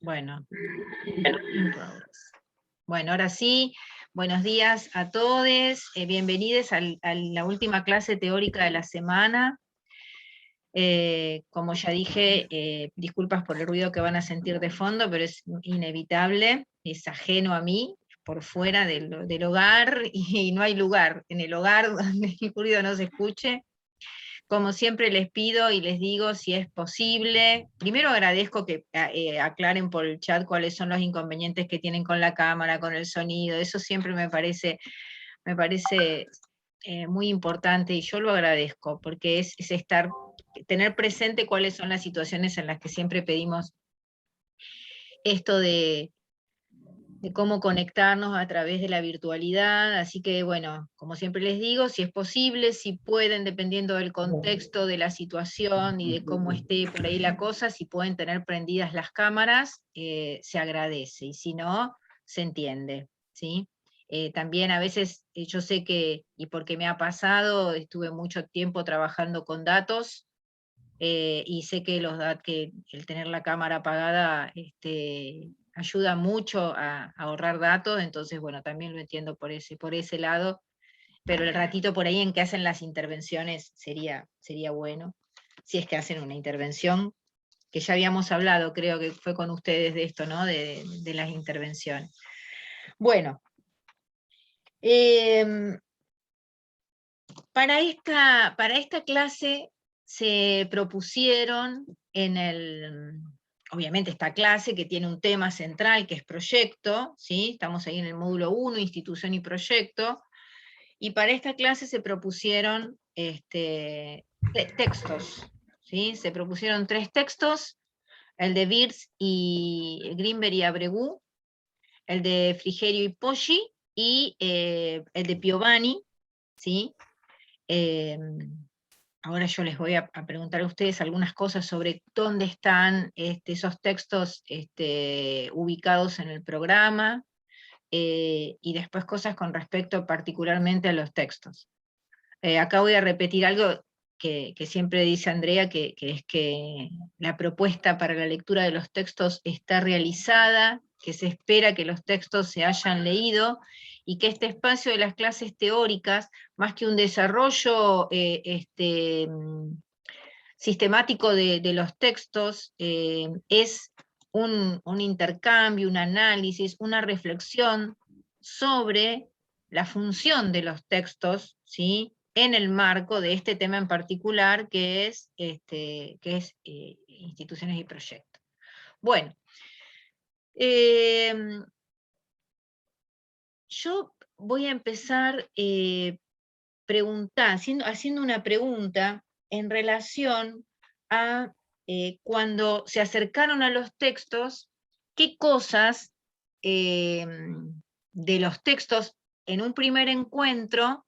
Bueno, bueno, ahora sí, buenos días a todos, bienvenidos a la última clase teórica de la semana. Como ya dije, disculpas por el ruido que van a sentir de fondo, pero es inevitable, es ajeno a mí, por fuera del hogar, y no hay lugar en el hogar donde el ruido no se escuche. Como siempre les pido y les digo, si es posible, primero agradezco que aclaren por el chat cuáles son los inconvenientes que tienen con la cámara, con el sonido, eso siempre me parece muy importante, y yo lo agradezco, porque es tener presente cuáles son las situaciones en las que siempre pedimos esto de cómo conectarnos a través de la virtualidad. Así que bueno, como siempre les digo, si es posible, si pueden, dependiendo del contexto, de la situación y de cómo esté por ahí la cosa, si pueden tener prendidas las cámaras, se agradece, y si no, se entiende, ¿sí? También a veces, yo sé que, y porque me ha pasado, estuve mucho tiempo trabajando con datos, y sé que que el tener la cámara apagada ayuda mucho a ahorrar datos. Entonces bueno, también lo entiendo por ese lado, pero el ratito por ahí en que hacen las intervenciones sería bueno, si es que hacen una intervención, que ya habíamos hablado, creo que fue con ustedes de esto, ¿no? De las intervenciones. Bueno, para esta clase se propusieron obviamente esta clase que tiene un tema central que es proyecto, ¿sí? Estamos ahí en el módulo 1, institución y proyecto, y para esta clase se propusieron textos, ¿sí? Se propusieron 3 textos, el de Wirtz y Grinberg y Abregu, el de Frigerio y Poggi, y el de Piovani, ¿sí? Ahora yo les voy a preguntar a ustedes algunas cosas sobre dónde están esos textos ubicados en el programa, y después cosas con respecto particularmente a los textos. Acá voy a repetir algo que siempre dice Andrea, que es que la propuesta para la lectura de los textos está realizada, que se espera que los textos se hayan leído, y que este espacio de las clases teóricas, más que un desarrollo sistemático de los textos, es un intercambio, un análisis, una reflexión sobre la función de los textos, ¿sí?, en el marco de este tema en particular, que es instituciones y proyectos. Bueno, yo voy a empezar haciendo una pregunta en relación a cuando se acercaron a los textos, qué cosas de los textos en un primer encuentro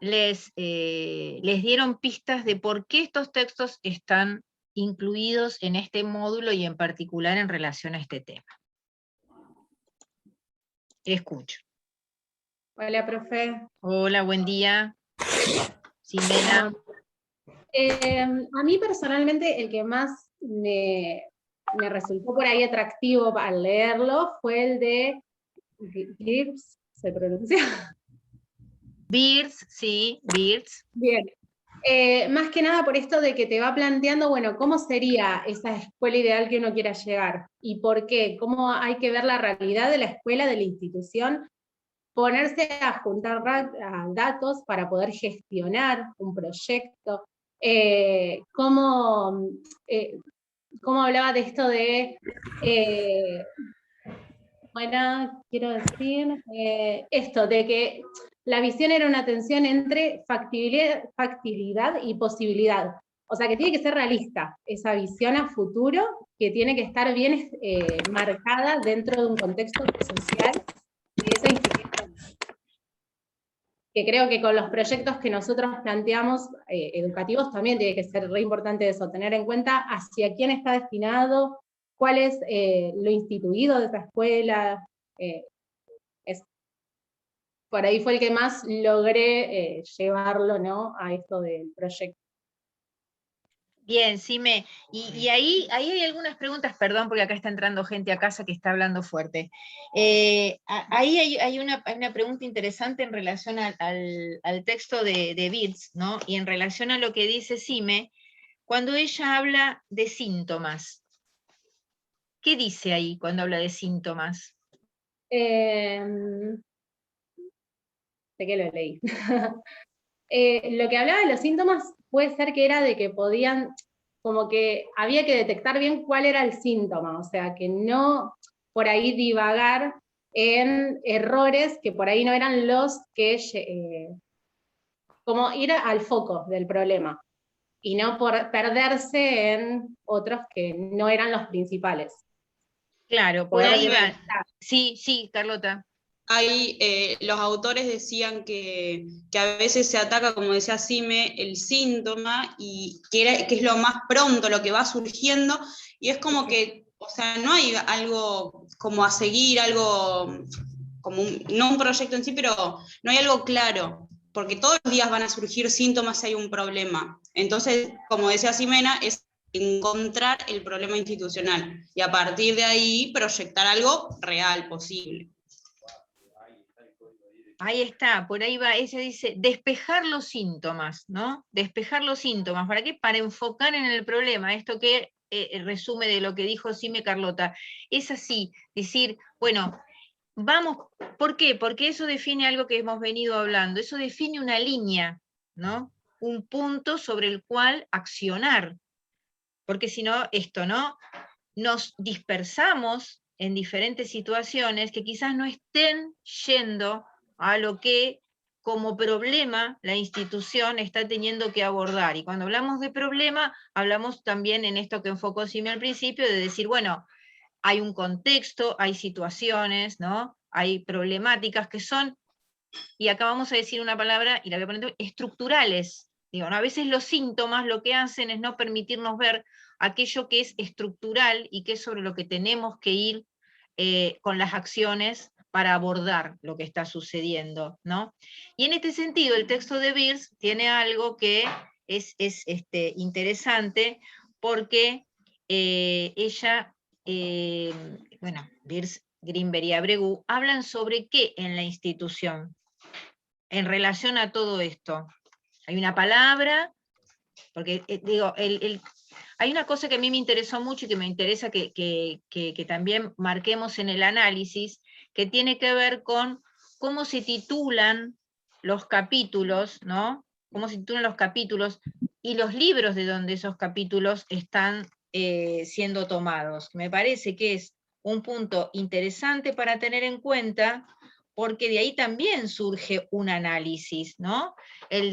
les dieron pistas de por qué estos textos están incluidos en este módulo y en particular en relación a este tema. Escucho. Hola, profe. Hola, buen día. Ximena. A mí personalmente el que más me resultó por ahí atractivo al leerlo fue el de Gibbs, ¿se pronuncia? Wirtz, sí, Wirtz. Bien. Más que nada por esto de que te va planteando, bueno, ¿cómo sería esa escuela ideal que uno quiera llegar? ¿Y por qué? ¿Cómo hay que ver la realidad de la escuela, de la institución? Ponerse a juntar datos para poder gestionar un proyecto. ¿Cómo hablaba de esto de, bueno, quiero decir, esto de que la visión era una tensión entre factibilidad y posibilidad. O sea, que tiene que ser realista esa visión a futuro, que tiene que estar bien marcada dentro de un contexto social de esa institución. Que creo que con los proyectos que nosotros planteamos, educativos, también tiene que ser re importante eso, tener en cuenta hacia quién está destinado, cuál es lo instituido de esa escuela. Por ahí fue el que más logré llevarlo, ¿no?, a esto del proyecto. Bien, sí y ahí hay algunas preguntas, perdón, porque acá está entrando gente a casa que está hablando fuerte. Ahí hay una pregunta interesante en relación al texto de Birz, ¿no? Y en relación a lo que dice Sime, cuando ella habla de síntomas. ¿Qué dice ahí cuando habla de síntomas? Sé que lo leí. Lo que hablaba de los síntomas puede ser que era de que podían, como que había que detectar bien cuál era el síntoma, o sea, que no por ahí divagar en errores que por ahí no eran los que, como ir al foco del problema y no por perderse en otros que no eran los principales. Claro, por Poder ahí va. detectar. Sí, sí, Carlota. Ahí los autores decían que a veces se ataca, como decía Sime, el síntoma y que es lo más pronto, lo que va surgiendo, y es como que, o sea, no hay algo como a seguir, algo como no un proyecto en sí, pero no hay algo claro, porque todos los días van a surgir síntomas si hay un problema. Entonces, como decía Ximena, es encontrar el problema institucional y a partir de ahí proyectar algo real, posible. Ahí está, por ahí va, ella dice, despejar los síntomas, ¿no? Despejar los síntomas, ¿para qué? Para enfocar en el problema, esto que resume de lo que dijo Sime Carlota. Es así, decir, bueno, vamos, ¿por qué? Porque eso define algo que hemos venido hablando, eso define una línea, ¿no? Un punto sobre el cual accionar, porque si no, esto, ¿no? Nos dispersamos en diferentes situaciones que quizás no estén yendo a lo que como problema la institución está teniendo que abordar. Y cuando hablamos de problema, hablamos también en esto que enfocó Sime al principio, de decir, bueno, hay un contexto, hay situaciones, ¿no? Hay problemáticas que son, y acá vamos a decir una palabra, y la voy a poner, estructurales. Digo, ¿no? A veces los síntomas lo que hacen es no permitirnos ver aquello que es estructural y que es sobre lo que tenemos que ir con las acciones para abordar lo que está sucediendo, ¿no? Y en este sentido, el texto de Birz tiene algo que es interesante, porque ella, bueno, Birz, Grinberg y Abregu, hablan sobre qué en la institución, en relación a todo esto. Hay una palabra, porque digo, hay una cosa que a mí me interesó mucho y que me interesa que también marquemos en el análisis, que tiene que ver con cómo se titulan los capítulos, ¿no? Cómo se titulan los capítulos y los libros de donde esos capítulos están siendo tomados. Me parece que es un punto interesante para tener en cuenta, porque de ahí también surge un análisis, ¿no? El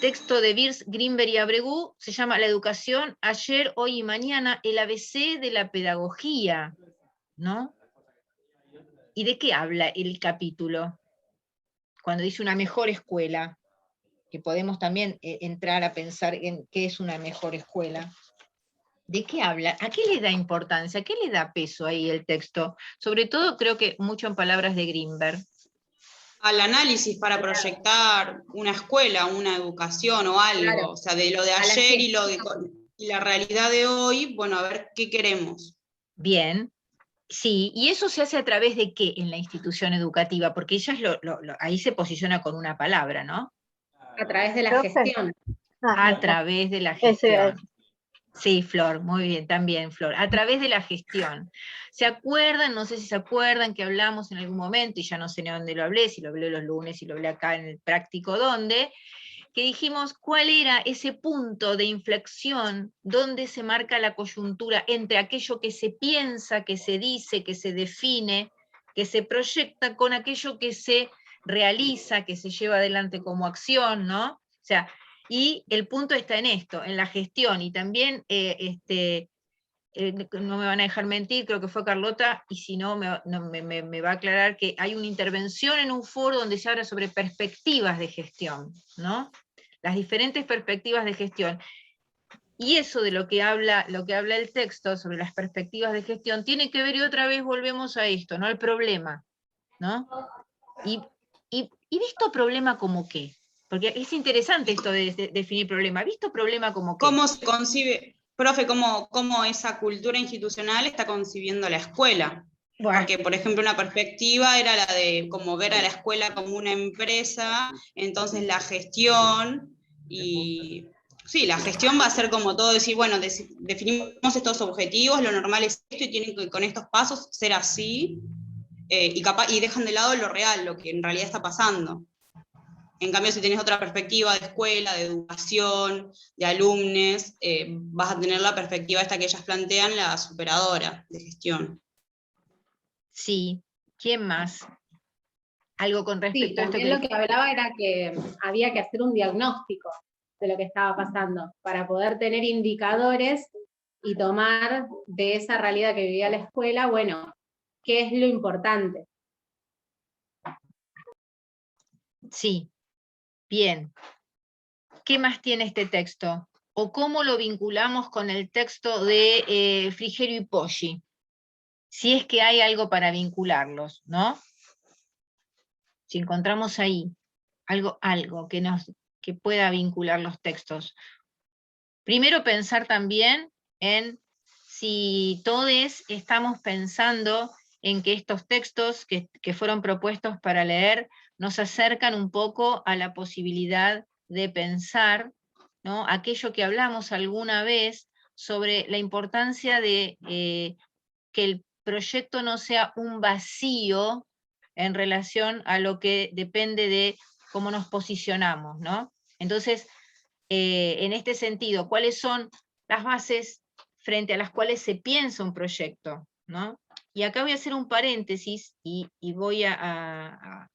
texto de Birz, Grinberg y Abregu se llama La educación, ayer, hoy y mañana, el ABC de la pedagogía, ¿no? ¿Y de qué habla el capítulo? Cuando dice una mejor escuela, que podemos también entrar a pensar en qué es una mejor escuela. ¿De qué habla? ¿A qué le da importancia? ¿A qué le da peso ahí el texto? Sobre todo creo que mucho en palabras de Grinberg. Al análisis para proyectar una escuela, una educación o algo, Claro. o sea, de lo de ayer y la realidad de hoy, bueno, a ver qué queremos. Bien, sí, y eso se hace a través de qué en la institución educativa, porque ella ahí se posiciona con una palabra, ¿no? A través de la Profe. gestión. A través de la Eso iba a gestión. Sí, Flor, muy bien, también, Flor. A través de la gestión. ¿Se acuerdan? No sé si se acuerdan que hablamos en algún momento, y ya no sé ni dónde lo hablé, si lo hablé los lunes, si lo hablé acá en el práctico, ¿dónde? Que dijimos cuál era ese punto de inflexión donde se marca la coyuntura entre aquello que se piensa, que se dice, que se define, que se proyecta, con aquello que se realiza, que se lleva adelante como acción, ¿no? O sea, y el punto está en esto, en la gestión, y también no me van a dejar mentir, creo que fue Carlota, y si no, me va a aclarar que hay una intervención en un foro donde se habla sobre perspectivas de gestión, ¿no? Las diferentes perspectivas de gestión. Y eso de lo que habla el texto sobre las perspectivas de gestión tiene que ver, y otra vez volvemos a esto, ¿no? El problema, ¿no? Y visto problema como qué? Porque es interesante esto de definir problema. ¿Visto problema como qué? ¿Cómo se concibe, profe, cómo esa cultura institucional está concibiendo la escuela? Bueno, Porque, por ejemplo, una perspectiva era la de como ver a la escuela como una empresa, entonces la gestión, y sí, la gestión va a ser como todo, decir, bueno, definimos estos objetivos, lo normal es esto, y tienen que con estos pasos ser así, y dejan de lado lo real, lo que en realidad está pasando. En cambio, si tenés otra perspectiva de escuela, de educación, de alumnos, vas a tener la perspectiva esta que ellas plantean, la superadora de gestión. sí. ¿Quién más? Algo con Sí, respecto a esto también lo que hablaba era que había que hacer un diagnóstico de lo que estaba pasando para poder tener indicadores y tomar de esa realidad que vivía la escuela, bueno, qué es lo importante. Sí, bien. ¿Qué más tiene este texto? ¿O cómo lo vinculamos con el texto de Frigerio y Poggi? Si es que hay algo para vincularlos, ¿no? Si encontramos ahí algo que pueda vincular los textos. Primero pensar también en si todos estamos pensando en que estos textos que fueron propuestos para leer nos acercan un poco a la posibilidad de pensar, ¿no?, aquello que hablamos alguna vez sobre la importancia de que el proyecto no sea un vacío en relación a lo que depende de cómo nos posicionamos, ¿no? Entonces, en este sentido, ¿cuáles son las bases frente a las cuales se piensa un proyecto, ¿no? Y acá voy a hacer un paréntesis y voy a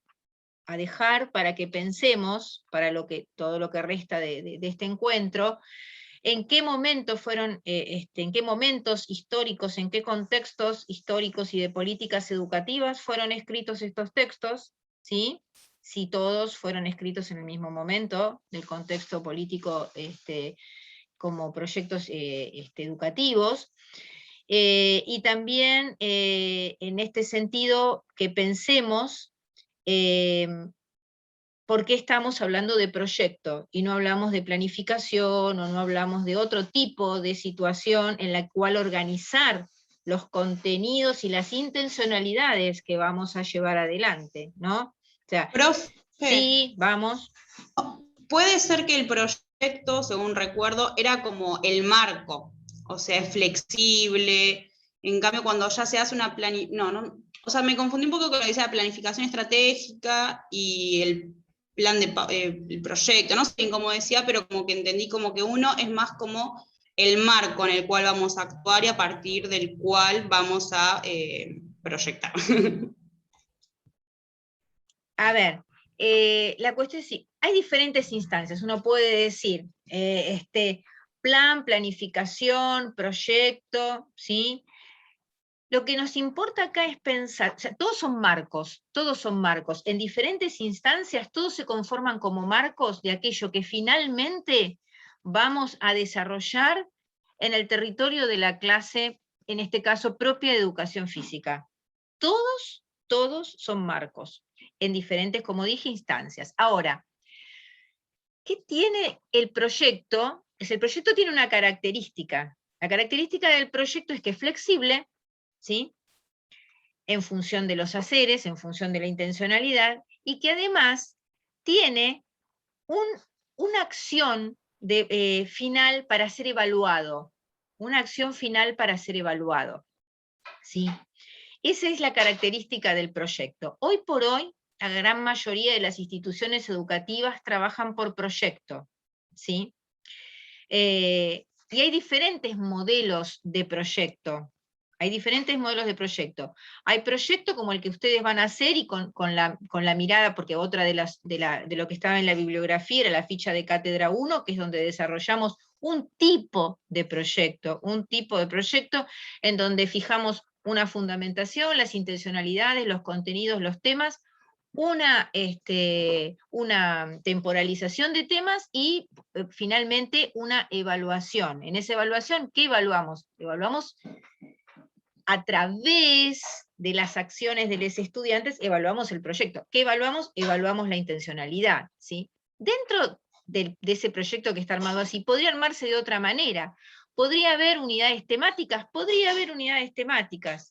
dejar para que pensemos, para todo lo que resta de este encuentro, en qué momentos fueron, en qué momentos históricos, en qué contextos históricos y de políticas educativas fueron escritos estos textos, ¿sí? Si todos fueron escritos en el mismo momento, del contexto político como proyectos educativos, y también en este sentido que pensemos por qué estamos hablando de proyecto y no hablamos de planificación o no hablamos de otro tipo de situación en la cual organizar los contenidos y las intencionalidades que vamos a llevar adelante, ¿no? O sea, Profe, sí, vamos. puede ser que el proyecto, según recuerdo, era como el marco, o sea, es flexible. En cambio, cuando ya se hace una o sea, me confundí un poco con lo que decía la planificación estratégica y el plan el proyecto, no sé bien cómo decía, pero como que entendí como que uno es más como el marco en el cual vamos a actuar y a partir del cual vamos a proyectar. A ver, la cuestión es sí, hay diferentes instancias. Uno puede decir, plan, planificación, proyecto, ¿sí? Lo que nos importa acá es pensar, o sea, todos son marcos. En diferentes instancias, todos se conforman como marcos de aquello que finalmente vamos a desarrollar en el territorio de la clase, en este caso, propia de educación física. Todos son marcos, en diferentes, como dije, instancias. Ahora, ¿qué tiene el proyecto? El proyecto tiene una característica. La característica del proyecto es que es flexible, ¿sí?, en función de los haceres, en función de la intencionalidad, y que además tiene una acción final para ser evaluado, una acción final para ser evaluado, ¿sí? Esa es la característica del proyecto. Hoy por hoy, la gran mayoría de las instituciones educativas trabajan por proyecto, ¿sí? Y hay diferentes modelos de proyecto. Hay diferentes modelos de proyecto. Hay proyectos como el que ustedes van a hacer y con la mirada, porque otra de lo que estaba en la bibliografía era la ficha de Cátedra 1, que es donde desarrollamos un tipo de proyecto en donde fijamos una fundamentación, las intencionalidades, los contenidos, los temas, una temporalización de temas y finalmente una evaluación. En esa evaluación, ¿qué evaluamos? Evaluamos a través de las acciones de los estudiantes, evaluamos el proyecto. ¿Qué evaluamos? Evaluamos la intencionalidad, ¿sí? dentro de ese proyecto que está armado así, podría armarse de otra manera. Podría haber unidades temáticas,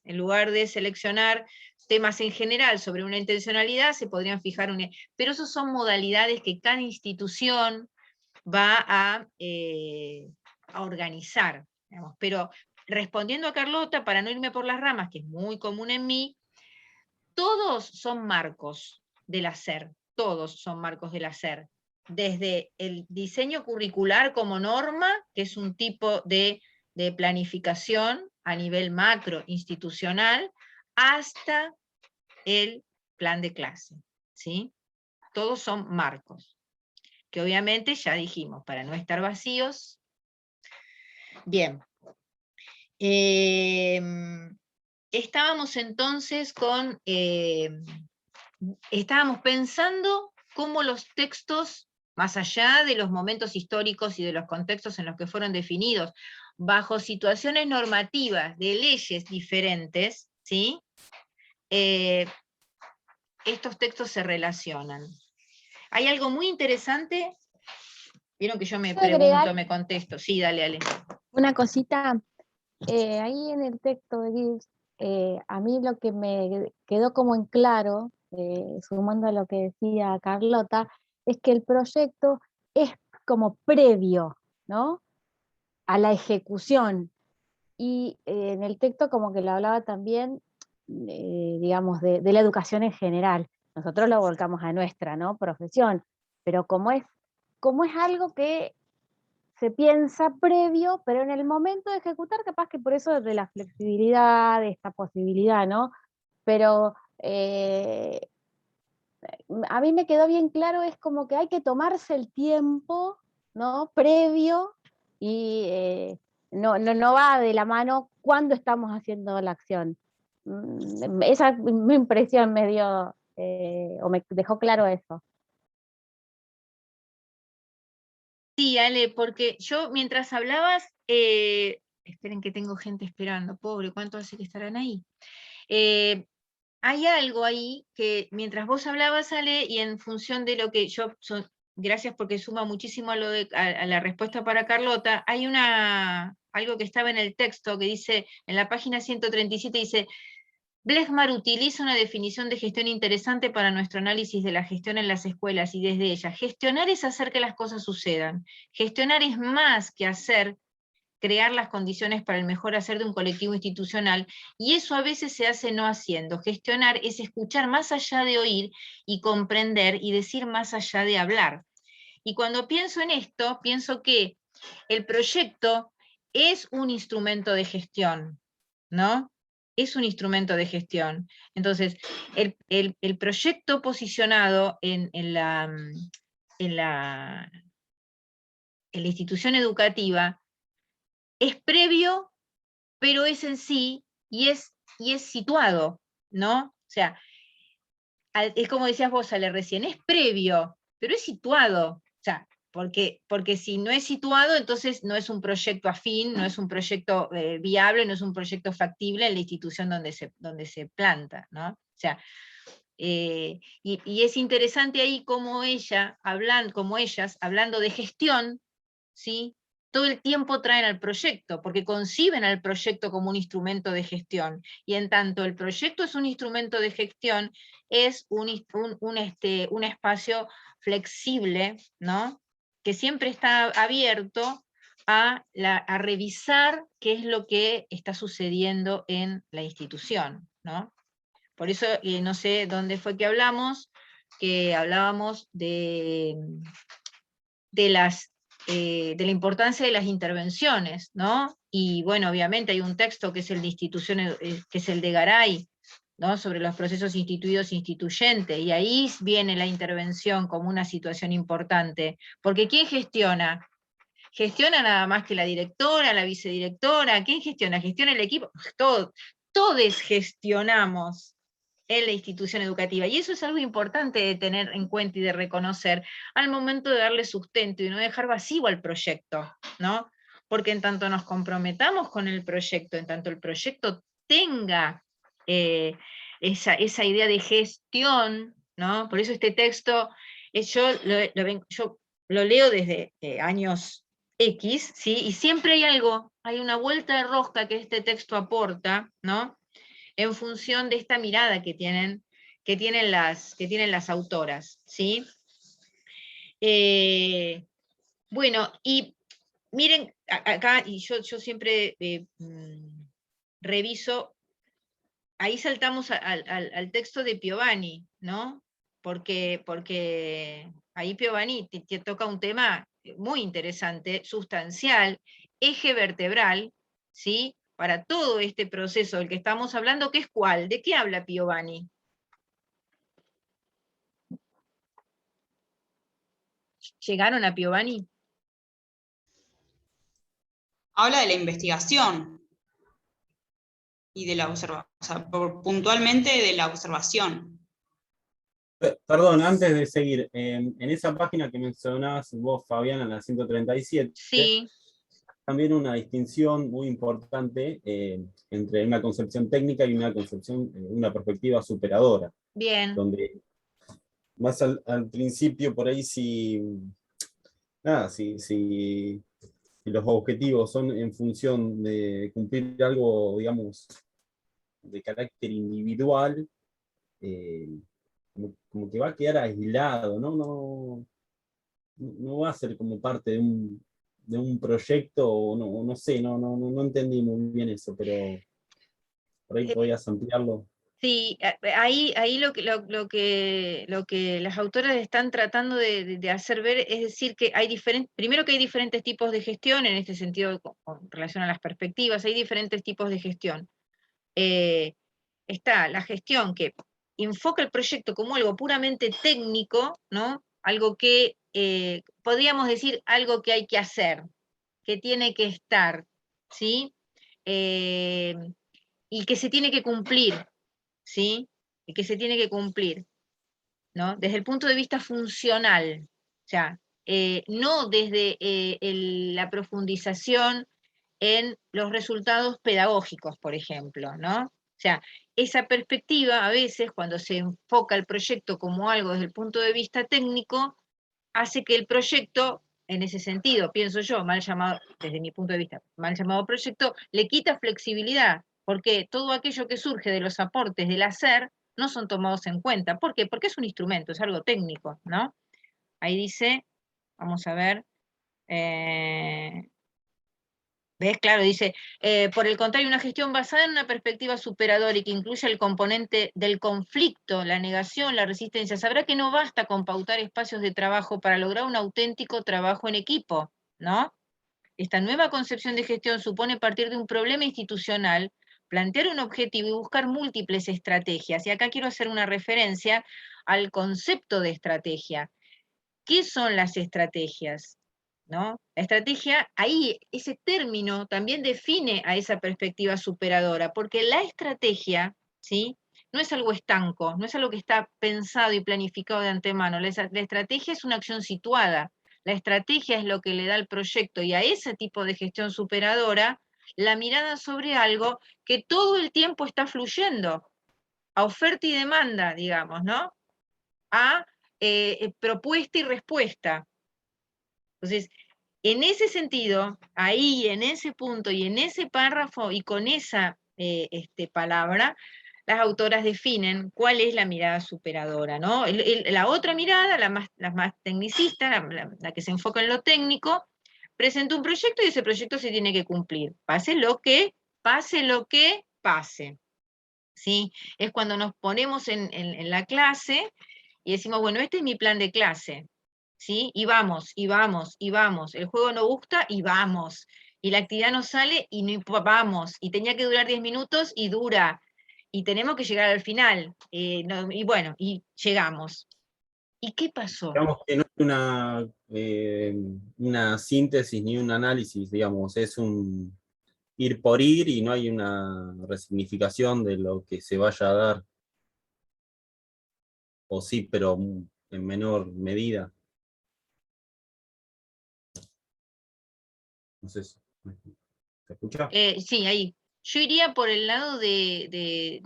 en lugar de seleccionar temas en general sobre una intencionalidad, se podrían fijar pero esos son modalidades que cada institución va a organizar, digamos. Pero respondiendo a Carlota, para no irme por las ramas, que es muy común en mí, todos son marcos del hacer, todos son marcos del hacer. Desde el diseño curricular como norma, que es un tipo de planificación a nivel macro institucional, hasta el plan de clase, ¿sí? Todos son marcos, que obviamente ya dijimos, para no estar vacíos. Bien. Estábamos entonces estábamos pensando cómo los textos, más allá de los momentos históricos y de los contextos en los que fueron definidos, bajo situaciones normativas de leyes diferentes, ¿sí? Estos textos se relacionan. Hay algo muy interesante, vieron que yo me pregunto, me contesto, sí, dale, Ale. Una cosita, ahí en el texto de Gibbs, a mí lo que me quedó como en claro, sumando a lo que decía Carlota, es que el proyecto es como previo, ¿no?, a la ejecución. Y en el texto como que lo hablaba también, digamos, de la educación en general. Nosotros lo volcamos a nuestra, ¿no?, profesión, pero como es algo que se piensa previo, pero en el momento de ejecutar, capaz que por eso de la flexibilidad, de esta posibilidad, ¿no? Pero a mí me quedó bien claro, es como que hay que tomarse el tiempo, ¿no?, previo, y no va de la mano cuando estamos haciendo la acción. Esa mi impresión me dio, o me dejó claro eso. Sí, Ale, porque yo mientras hablabas, esperen que tengo gente esperando, pobre, ¿cuánto hace que estarán ahí? Hay algo ahí que mientras vos hablabas, Ale, y en función de lo que gracias porque suma muchísimo a la respuesta para Carlota, hay algo que estaba en el texto que dice, en la página 137 dice, Blechmar utiliza una definición de gestión interesante para nuestro análisis de la gestión en las escuelas, y desde ella, gestionar es hacer que las cosas sucedan. Gestionar es más que crear las condiciones para el mejor hacer de un colectivo institucional, y eso a veces se hace no haciendo. Gestionar es escuchar más allá de oír, y comprender y decir más allá de hablar. Y cuando pienso en esto, pienso que el proyecto es un instrumento de gestión, ¿no? Es un instrumento de gestión. Entonces, el proyecto posicionado en la institución educativa es previo, pero es en sí, y es situado, ¿no? O sea, es como decías vos, Ale, recién, es previo, pero es situado. O sea, porque si no es situado, entonces no es un proyecto afín, no es un proyecto viable, no es un proyecto factible en la institución donde se planta, ¿no? O sea, y es interesante ahí como ellas, hablando de gestión, ¿sí?, todo el tiempo traen al proyecto, porque conciben al proyecto como un instrumento de gestión, y en tanto el proyecto es un instrumento de gestión, es un espacio flexible, ¿no?, que siempre está abierto a revisar qué es lo que está sucediendo en la institución, ¿no? Por eso, no sé dónde fue que hablábamos de la importancia de las intervenciones, ¿no? Y bueno, obviamente hay un texto que es el de que es el de Garay, ¿no?, sobre los procesos instituidos instituyentes, y ahí viene la intervención como una situación importante, porque ¿quién gestiona? ¿Gestiona nada más que la directora, la vicedirectora? ¿Quién gestiona? ¿Gestiona el equipo? Todos gestionamos en la institución educativa, y eso es algo importante de tener en cuenta y de reconocer al momento de darle sustento y no dejar vacío al proyecto, ¿no? Porque en tanto nos comprometamos con el proyecto, en tanto el proyecto tenga esa idea de gestión, ¿no? Por eso este texto Yo lo leo desde años X, ¿sí? Y siempre hay una vuelta de rosca que este texto aporta, ¿no? En función de esta mirada que tienen las autoras, ¿sí? Bueno, y miren, acá, y yo siempre reviso, ahí saltamos al texto de Piovani, ¿no? Porque ahí Piovani te toca un tema muy interesante, sustancial, eje vertebral, ¿sí? Para todo este proceso del que estamos hablando, ¿qué es cuál? ¿De qué habla Piovani? ¿Llegaron a Piovani? Habla de la investigación y de la observación, o sea, puntualmente de la observación. Perdón, antes de seguir, en esa página que mencionabas vos, Fabiana, en la 137, Sí. también una distinción muy importante entre una concepción técnica y una concepción, una perspectiva superadora. Bien. Donde más al principio, por ahí, si los objetivos son en función de cumplir algo, digamos, de carácter individual, como que va a quedar aislado, ¿no? No va a ser como parte de un proyecto, o no sé, no entendí muy bien eso, pero por ahí podías ampliarlo. Sí, ahí lo que las autoras están tratando de hacer ver es decir que primero que hay diferentes tipos de gestión, en este sentido con relación a las perspectivas, hay diferentes tipos de gestión. Está la gestión que enfoca el proyecto como algo puramente técnico, ¿no? Algo que, podríamos decir, algo que hay que hacer, que tiene que estar, ¿sí? Y que se tiene que cumplir, ¿sí? Y que se tiene que cumplir, ¿no? Desde el punto de vista funcional, o sea, no desde la profundización en los resultados pedagógicos, por ejemplo, ¿no? O sea, esa perspectiva a veces, cuando se enfoca el proyecto como algo desde el punto de vista técnico, hace que el proyecto, en ese sentido, pienso yo, mal llamado, desde mi punto de vista, mal llamado proyecto, le quita flexibilidad, porque todo aquello que surge de los aportes del hacer no son tomados en cuenta. ¿Por qué? Porque es un instrumento, es algo técnico, ¿no? Ahí dice, vamos a ver, ¿ves? Claro, dice, por el contrario, una gestión basada en una perspectiva superadora y que incluya el componente del conflicto, la negación, la resistencia, sabrá que no basta con pautar espacios de trabajo para lograr un auténtico trabajo en equipo, ¿no? Esta nueva concepción de gestión supone partir de un problema institucional, plantear un objetivo y buscar múltiples estrategias. Y acá quiero hacer una referencia al concepto de estrategia. ¿Qué son las estrategias? ¿No? La estrategia, ahí ese término también define a esa perspectiva superadora, porque la estrategia, ¿sí? No es algo estanco, no es algo que está pensado y planificado de antemano. La estrategia es una acción situada. La estrategia es lo que le da al proyecto y a ese tipo de gestión superadora la mirada sobre algo que todo el tiempo está fluyendo, a oferta y demanda, digamos, ¿no? A propuesta y respuesta. Entonces, en ese sentido, ahí, en ese punto y en ese párrafo y con esa palabra, las autoras definen cuál es la mirada superadora, ¿no? La otra mirada, la más tecnicista, la que se enfoca en lo técnico, presenta un proyecto y ese proyecto se tiene que cumplir, pase lo que pase, ¿sí? Es cuando nos ponemos en la clase y decimos, bueno, este es mi plan de clase, ¿sí? Y vamos, y vamos, y vamos. El juego no gusta y vamos. Y la actividad no sale y no vamos. Y tenía que durar 10 minutos y dura. Y tenemos que llegar al final. Y bueno, y llegamos. ¿Y qué pasó? Digamos que no es una síntesis ni un análisis, digamos, es un ir por ir y no hay una resignificación de lo que se vaya a dar. O sí, pero en menor medida. No sé si ¿se escucha? Sí, ahí. Yo iría por el lado de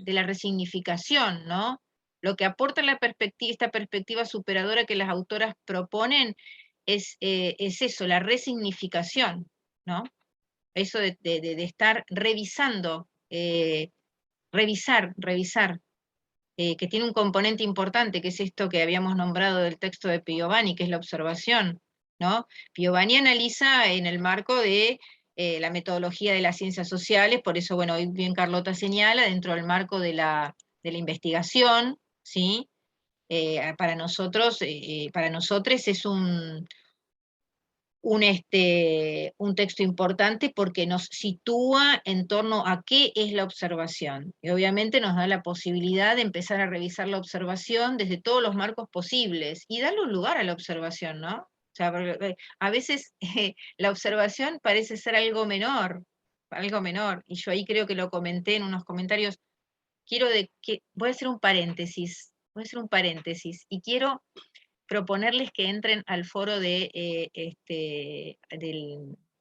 la resignificación, ¿no? lo que aporta esta perspectiva superadora que las autoras proponen es eso, la resignificación, ¿no? Eso de estar revisando, revisar, que tiene un componente importante, que es esto que habíamos nombrado del texto de Piovani, que es la observación, ¿no? Piovani analiza en el marco de la metodología de las ciencias sociales, por eso, bueno, hoy bien Carlota señala, dentro del marco de la investigación, ¿sí? Para nosotros es un texto importante porque nos sitúa en torno a qué es la observación. Y obviamente nos da la posibilidad de empezar a revisar la observación desde todos los marcos posibles y darle un lugar a la observación, ¿no? O sea, a veces la observación parece ser algo menor, y yo ahí creo que lo comenté en unos comentarios. Voy a hacer un paréntesis, y quiero proponerles que entren al foro de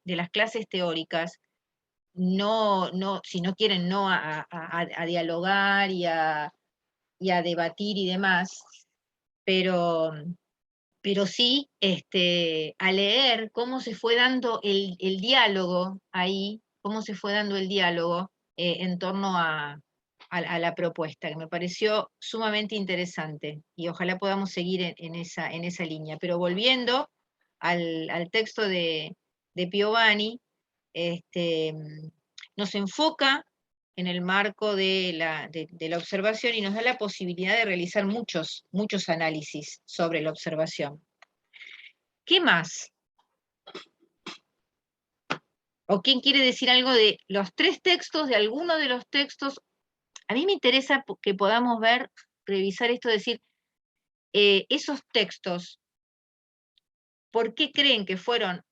las clases teóricas, si no quieren, no a dialogar y a debatir y demás, pero, pero sí a leer cómo se fue dando el diálogo ahí, cómo se fue dando el diálogo en torno a la propuesta, que me pareció sumamente interesante, y ojalá podamos seguir en esa línea. Pero volviendo al texto de Piovani, nos enfoca en el marco de la observación y nos da la posibilidad de realizar muchos análisis sobre la observación. ¿Qué más? ¿O quién quiere decir algo de los tres textos, de alguno de los textos? A mí me interesa que podamos revisar esto, decir, esos textos, ¿por qué creen que fueron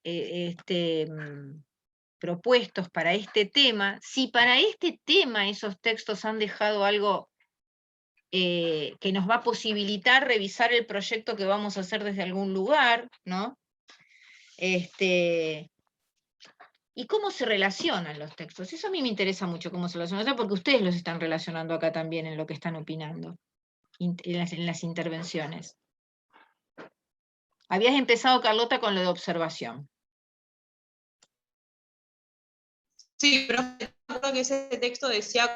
propuestos para este tema? Si para este tema esos textos han dejado algo que nos va a posibilitar revisar el proyecto que vamos a hacer desde algún lugar, ¿no? ¿Y cómo se relacionan los textos? Eso a mí me interesa mucho, cómo se relacionan, porque ustedes los están relacionando acá también en lo que están opinando, en las intervenciones. Habías empezado, Carlota, con lo de observación. Sí, pero creo que ese texto decía,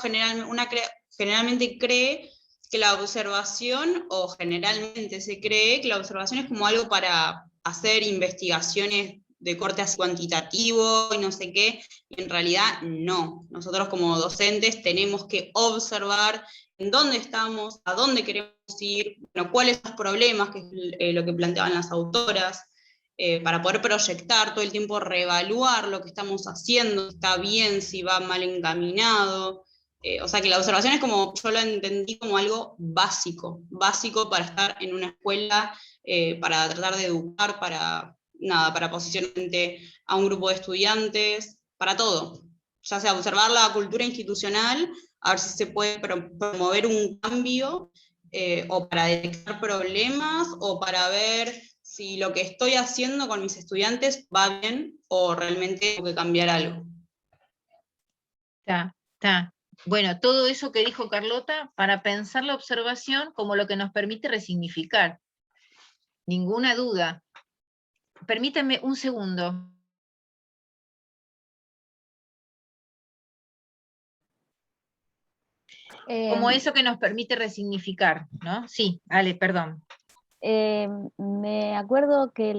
generalmente cree que la observación, o generalmente se cree que la observación es como algo para hacer investigaciones de corte así cuantitativo y no sé qué, y en realidad no. Nosotros como docentes tenemos que observar en dónde estamos, a dónde queremos ir, bueno, cuáles son los problemas, que es lo que planteaban las autoras, para poder proyectar todo el tiempo, reevaluar lo que estamos haciendo, si está bien, si va mal encaminado. O sea que la observación es como, yo lo entendí como algo básico para estar en una escuela, para tratar de educar, para posicionarte a un grupo de estudiantes, para todo. Ya sea observar la cultura institucional, a ver si se puede promover un cambio, o para detectar problemas, o para ver si lo que estoy haciendo con mis estudiantes va bien o realmente tengo que cambiar algo. Está. Bueno, todo eso que dijo Carlota, para pensar la observación como lo que nos permite resignificar. Ninguna duda. Permítanme un segundo. Como eso que nos permite resignificar, ¿no? Sí, Ale, perdón. Me acuerdo que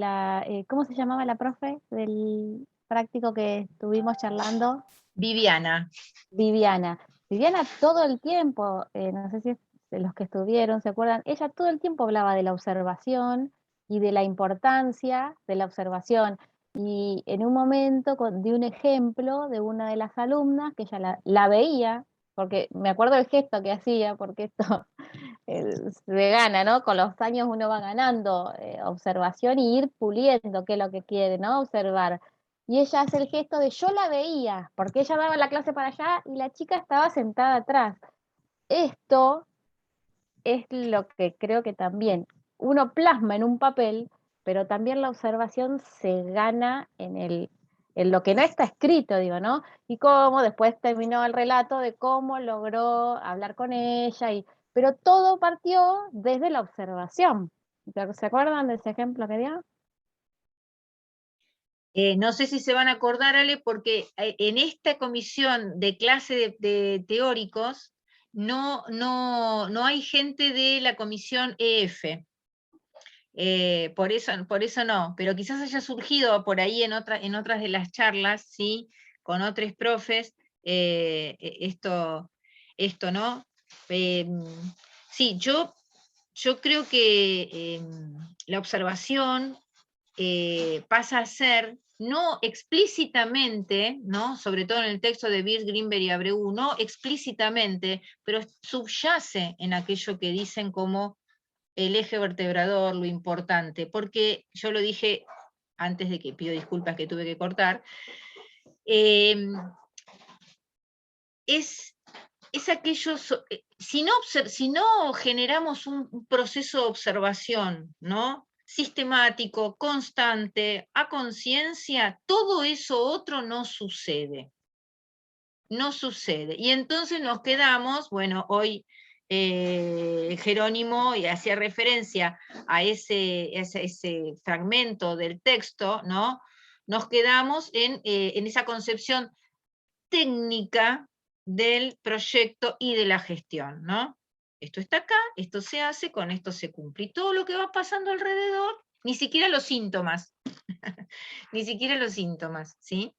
¿cómo se llamaba la profe del práctico que estuvimos charlando? Viviana. Viviana todo el tiempo, no sé si los que estuvieron se acuerdan, ella todo el tiempo hablaba de la observación y de la importancia de la observación. Y en un momento di un ejemplo de una de las alumnas que ella la veía, porque me acuerdo del gesto que hacía, porque esto se gana, ¿no? Con los años uno va ganando observación y ir puliendo qué es lo que quiere, ¿no? Observar. Y ella hace el gesto de yo la veía, porque ella daba la clase para allá y la chica estaba sentada atrás. Esto es lo que creo que también uno plasma en un papel, pero también la observación se gana en lo que no está escrito, digo, ¿no? Y cómo después terminó el relato de cómo logró hablar con ella y pero todo partió desde la observación. ¿Se acuerdan de ese ejemplo que dio? No sé si se van a acordar, Ale, porque en esta comisión de clase de teóricos no hay gente de la comisión EF. Por eso no, pero quizás haya surgido por ahí en otras de las charlas, ¿sí? Con otros profes, esto, ¿no? Sí, yo creo que la observación pasa a ser, no explícitamente, ¿no? Sobre todo en el texto de Bird, Greenberg y Abreu, no explícitamente, pero subyace en aquello que dicen como el eje vertebrador, lo importante, porque yo lo dije antes de que pido disculpas que tuve que cortar, es aquello, si no generamos un proceso de observación, ¿no? Sistemático, constante, a conciencia, todo eso otro no sucede. No sucede. Y entonces nos quedamos, bueno, hoy Jerónimo y hacía referencia a ese fragmento del texto, ¿no? Nos quedamos en esa concepción técnica del proyecto y de la gestión, ¿no? Esto está acá, esto se hace, con esto se cumple. Y todo lo que va pasando alrededor, ni siquiera los síntomas, ni siquiera los síntomas, ¿sí?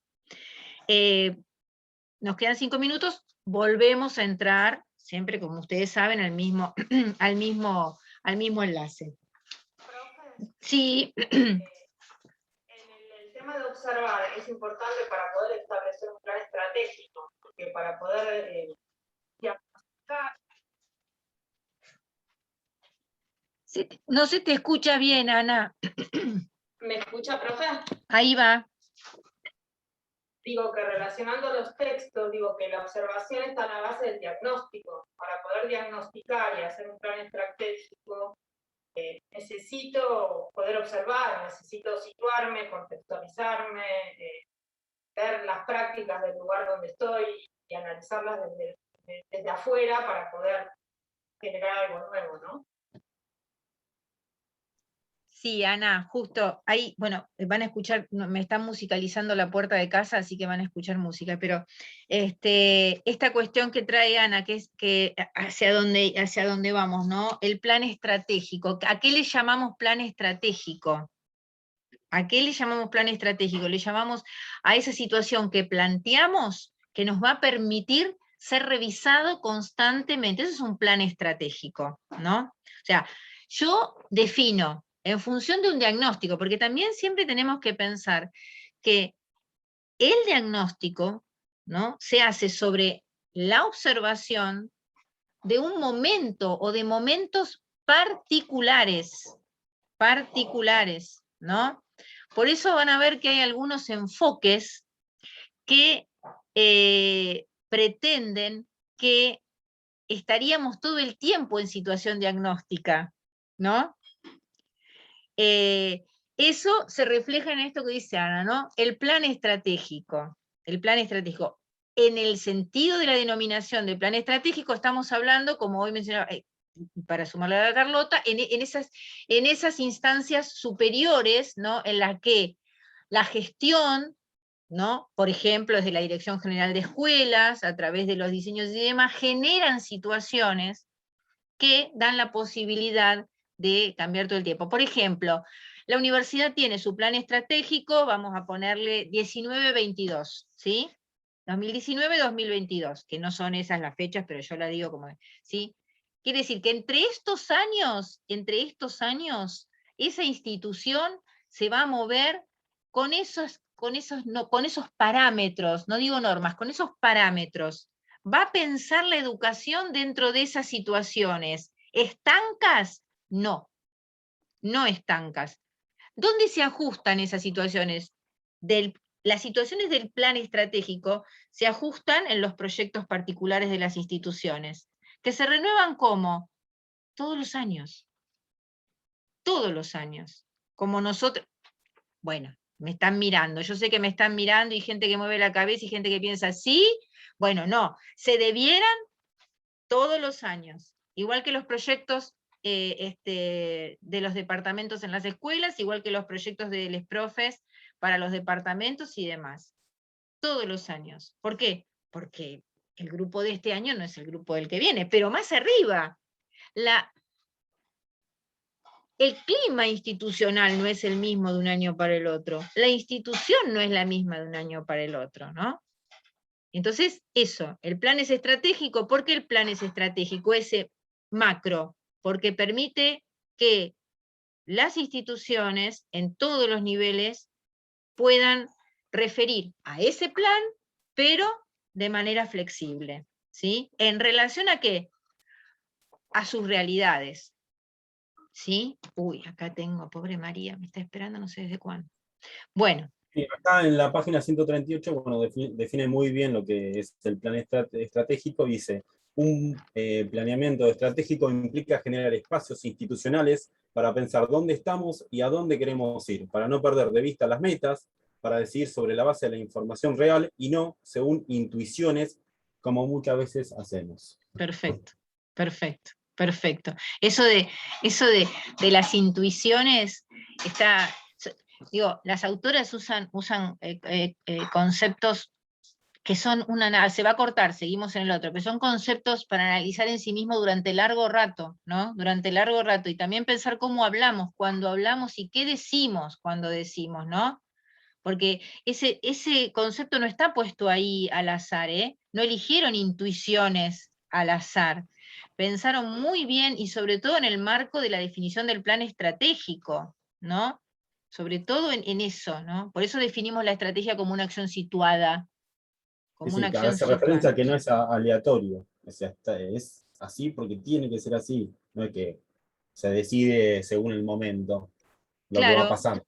Nos quedan 5 minutos, volvemos a entrar, siempre como ustedes saben, al mismo enlace. Sí. En el tema de observar es importante para poder establecer un plan estratégico, porque para poder diagnosticar. No se te escucha bien, Ana. ¿Me escucha, profe? Ahí va. Digo que relacionando los textos, digo que la observación está a la base del diagnóstico. Para poder diagnosticar y hacer un plan estratégico, necesito poder observar, necesito situarme, contextualizarme, ver las prácticas del lugar donde estoy y analizarlas desde afuera para poder generar algo nuevo, ¿no? Sí, Ana, justo ahí, bueno, van a escuchar, me están musicalizando la puerta de casa, así que van a escuchar música, pero esta cuestión que trae Ana, que es que hacia dónde vamos, ¿no? El plan estratégico. ¿A qué le llamamos plan estratégico? ¿A qué le llamamos plan estratégico? Le llamamos a esa situación que planteamos que nos va a permitir ser revisado constantemente. Eso es un plan estratégico, ¿no? O sea, yo defino en función de un diagnóstico, porque también siempre tenemos que pensar que el diagnóstico, ¿no? Se hace sobre la observación de un momento o de momentos particulares, ¿no? Por eso van a ver que hay algunos enfoques que pretenden que estaríamos todo el tiempo en situación diagnóstica, ¿no? Eso se refleja en esto que dice Ana, ¿no? El plan estratégico. El plan estratégico. En el sentido de la denominación del plan estratégico estamos hablando, como hoy mencionaba, para sumarle a la Carlota, en esas instancias superiores, ¿no? En las que la gestión, ¿no? Por ejemplo, desde la Dirección General de Escuelas, a través de los diseños y demás, generan situaciones que dan la posibilidad de cambiar todo el tiempo. Por ejemplo, la universidad tiene su plan estratégico, vamos a ponerle 19-22, ¿sí? 2019-2022, que no son esas las fechas, pero yo la digo como, ¿sí? Quiere decir que entre estos años, esa institución se va a mover con esos parámetros, no digo normas, con esos parámetros. Va a pensar la educación dentro de esas situaciones. ¿Estancas? No, no estancas. ¿Dónde se ajustan esas situaciones? Las situaciones del plan estratégico se ajustan en los proyectos particulares de las instituciones, que se renuevan ¿cómo? Todos los años. Todos los años. Como nosotros, bueno, me están mirando, yo sé que me están mirando y gente que mueve la cabeza y gente que piensa, ¿sí? Bueno, no, se debieran todos los años. igual que los proyectos de los departamentos en las escuelas, igual que los proyectos de los profes para los departamentos y demás. Todos los años. ¿Por qué? Porque el grupo de este año no es el grupo del que viene, pero más arriba, el clima institucional no es el mismo de un año para el otro, la institución no es la misma de un año para el otro, ¿no? Entonces, eso, el plan es estratégico. ¿Por qué el plan es estratégico? Ese macro, porque permite que las instituciones en todos los niveles puedan referir a ese plan, pero de manera flexible, ¿sí? ¿En relación a qué? A sus realidades, ¿sí? Uy, acá tengo, pobre María, me está esperando no sé desde cuándo. Bueno. Sí, acá en la página 138, bueno, define muy bien lo que es el plan estratégico. Dice, un planeamiento estratégico implica generar espacios institucionales para pensar dónde estamos y a dónde queremos ir, para no perder de vista las metas, para decidir sobre la base de la información real y no según intuiciones, como muchas veces hacemos. Perfecto, perfecto, perfecto. Eso de las intuiciones está... Digo, las autoras usan conceptos que son se va a cortar, seguimos en el otro, que son conceptos para analizar en sí mismo durante largo rato, ¿no? Durante largo rato, y también pensar cómo hablamos, cuando hablamos y qué decimos cuando decimos, ¿no? Porque ese concepto no está puesto ahí al azar, ¿eh? No eligieron intuiciones al azar. Pensaron muy bien y sobre todo en el marco de la definición del plan estratégico, ¿no? Sobre todo en eso, ¿no? Por eso definimos la estrategia como una acción situada. Como una Que acción hace referencia situada. a que no es aleatorio. O sea, es así porque tiene que ser así. No es que se decide según el momento lo que va Claro, pasando.